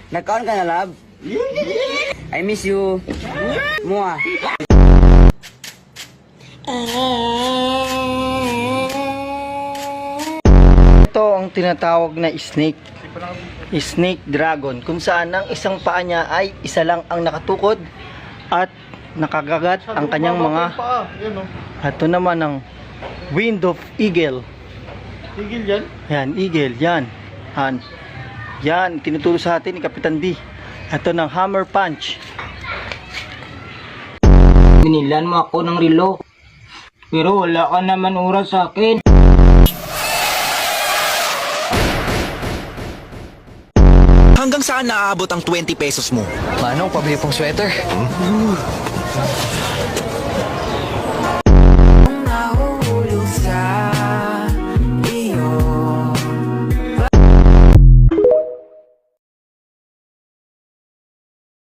Nagkaon ka na, love? I miss you. Mua. Ito ang tinatawag na snake. Snake dragon. Kung saan ang isang paa niya ay isa lang ang nakatukod at nakagagat ang kanyang mga. Ito naman ang wind of eagle. Tigil yan. Yan, eagle. Yan. Yan, tinuturo sa atin ni Kapitan D. Ito ng hammer punch. Binilan mo ako ng relo. Pero wala ka naman oras sa akin. Hanggang saan naaabot ang 20 pesos mo? Manong, pabili pong sweater.